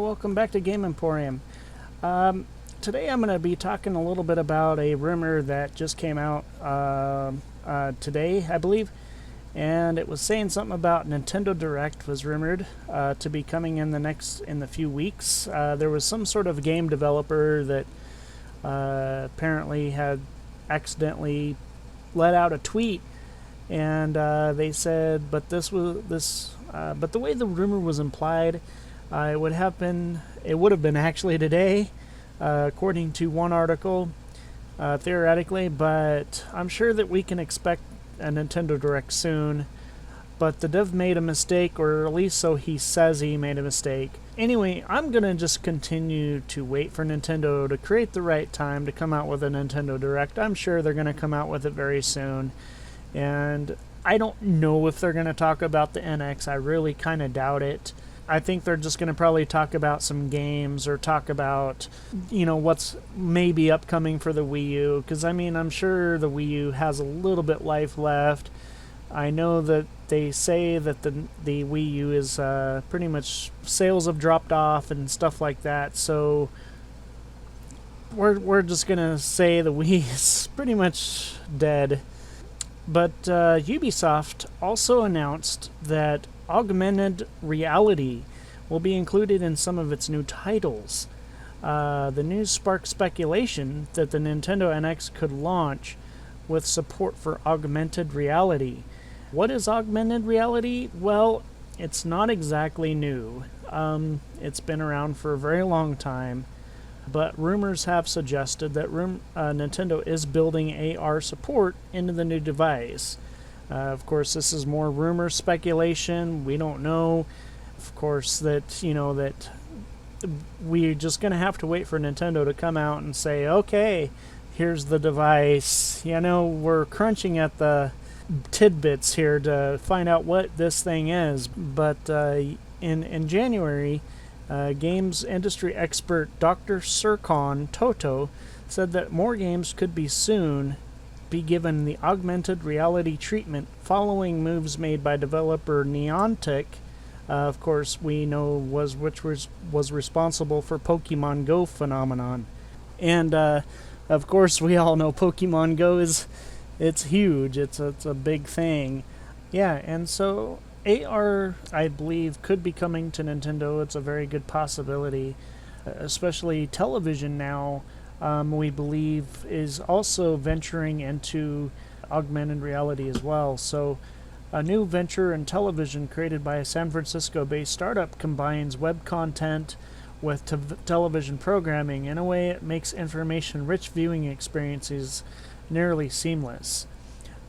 welcome back to Game Emporium. Today I'm going to be talking a little bit about a rumor that just came out today, I believe, and it was saying something about Nintendo Direct was rumored to be coming in the few weeks. There was some sort of game developer that apparently had accidentally let out a tweet, and they said, but the way the rumor was implied, it would have been actually today, according to one article, theoretically, but I'm sure that we can expect a Nintendo Direct soon. But the dev made a mistake, or at least so he says he made a mistake. Anyway, I'm going to just continue to wait for Nintendo to create the right time to come out with a Nintendo Direct. I'm sure they're going to come out with it very soon. And I don't know if they're going to talk about the NX. I really kind of doubt it. I think they're just going to probably talk about some games or talk about, what's maybe upcoming for the Wii U. Because, I'm sure the Wii U has a little bit life left. I know that they say that the Wii U is pretty much sales have dropped off and stuff like that. So we're just going to say the Wii is pretty much dead. But Ubisoft also announced that augmented reality will be included in some of its new titles. The news sparked speculation that the Nintendo NX could launch with support for augmented reality. What is augmented reality? Well, it's not exactly new. It's been around for a very long time, but rumors have suggested that Nintendo is building AR support into the new device. Of course, this is more rumor speculation. We don't know. Of course, that we're just going to have to wait for Nintendo to come out and say, okay, here's the device. We're crunching at the tidbits here to find out what this thing is. But in January, games industry expert Dr. Sircon Toto said that more games could soon be given the augmented reality treatment following moves made by developer Niantic. Of course, we know which was responsible for Pokemon Go phenomenon, and of course we all know Pokemon Go it's huge. It's a big thing, yeah. And so AR, I believe, could be coming to Nintendo. It's a very good possibility, especially television now. We believe is also venturing into augmented reality as well. So a new venture in television created by a San Francisco-based startup combines web content with television programming. In a way, it makes information-rich viewing experiences nearly seamless.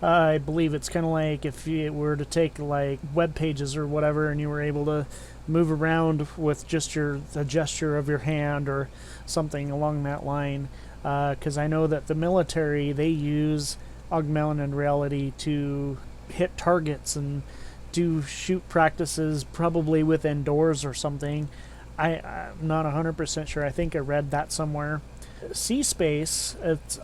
I believe it's kind of like if you were to take like web pages or whatever, and you were able to move around with just the gesture of your hand or something along that line. Because I know that the military, they use augmented reality to hit targets and do shoot practices, probably within doors or something. I'm not 100% sure. I think I read that somewhere. C-Space, it's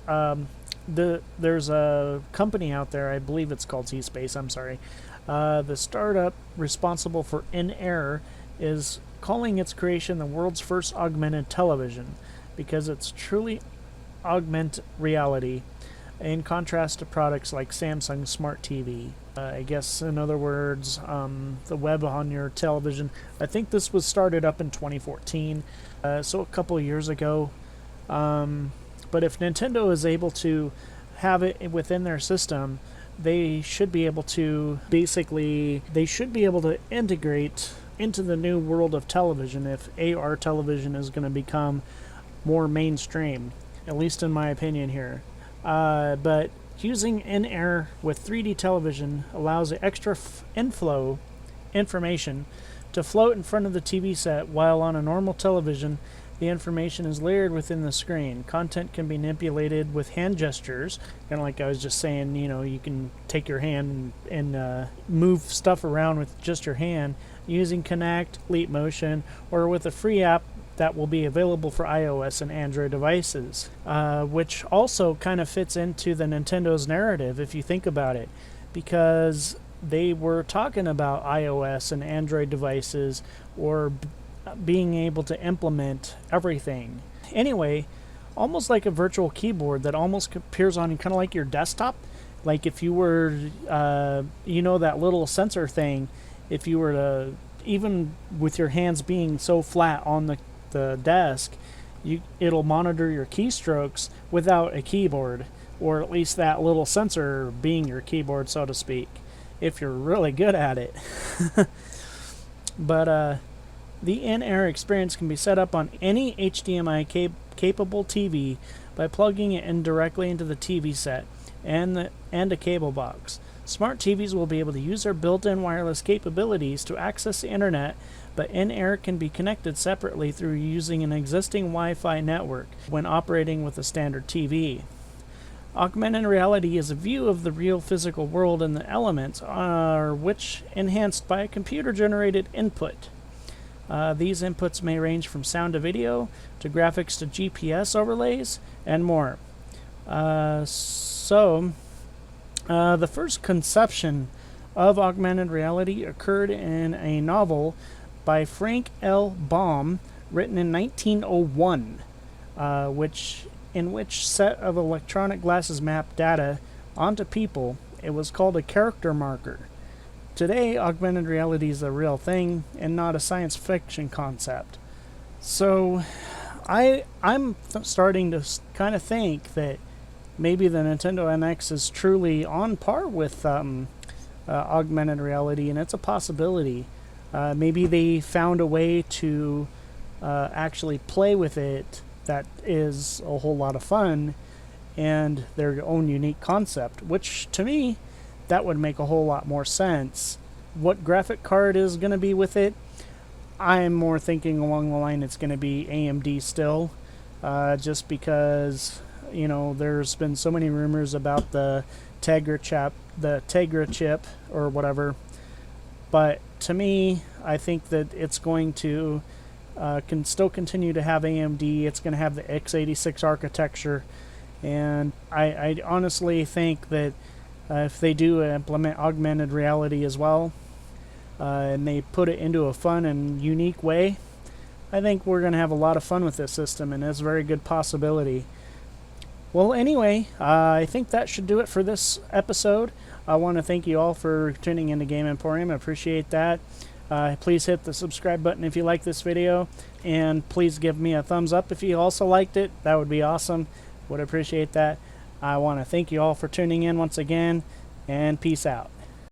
there's a company out there, I believe it's called C-Space, I'm sorry. The startup responsible for In-Air is calling its creation the world's first augmented television because it's truly augmented reality, in contrast to products like Samsung Smart TV. I guess, in other words, the web on your television. I think this was started up in 2014, so a couple of years ago. But if Nintendo is able to have it within their system, they should be able to integrate into the new world of television if AR television is going to become more mainstream, at least in my opinion here. But using in-air with 3D television allows the extra inflow information to float in front of the TV set, while on a normal television, the information is layered within the screen. Content can be manipulated with hand gestures, kind of like I was just saying, you can take your hand and move stuff around with just your hand using Kinect, Leap Motion, or with a free app that will be available for iOS and Android devices, which also kind of fits into the Nintendo's narrative if you think about it, because they were talking about iOS and Android devices, or being able to implement everything. Anyway, almost like a virtual keyboard that almost appears on kind of like your desktop. Like if you were, that little sensor thing, if you were to, even with your hands being so flat on the desk, it'll monitor your keystrokes without a keyboard, or at least that little sensor being your keyboard, so to speak, if you're really good at it. But the in-air experience can be set up on any HDMI capable TV by plugging it in directly into the TV set and a cable box. Smart TVs will be able to use their built-in wireless capabilities to access the internet, but in-air can be connected separately through using an existing Wi-Fi network when operating with a standard TV. Augmented reality is a view of the real physical world and the elements are which enhanced by a computer-generated input. These inputs may range from sound to video, to graphics to GPS overlays, and more. The first conception of augmented reality occurred in a novel by Frank L. Baum, written in 1901, in which set of electronic glasses mapped data onto people. It was called a character marker. Today, augmented reality is a real thing and not a science fiction concept. So, I'm starting to kind of think that maybe the Nintendo NX is truly on par with augmented reality, and it's a possibility. Maybe they found a way to actually play with it that is a whole lot of fun and their own unique concept, which to me, that would make a whole lot more sense. What graphic card is going to be with it? I'm more thinking along the line it's going to be AMD still, just because, there's been so many rumors about the Tegra chip or whatever. But to me, I think that it's going to can still continue to have AMD. It's going to have the x86 architecture, and I honestly think that if they do implement augmented reality as well, and they put it into a fun and unique way, I think we're going to have a lot of fun with this system, and it's a very good possibility. Well, anyway, I think that should do it for this episode. I want to thank you all for tuning into Game Emporium. I appreciate that. Please hit the subscribe button if you like this video, and please give me a thumbs up if you also liked it. That would be awesome. Would appreciate that. I want to thank you all for tuning in once again, and peace out.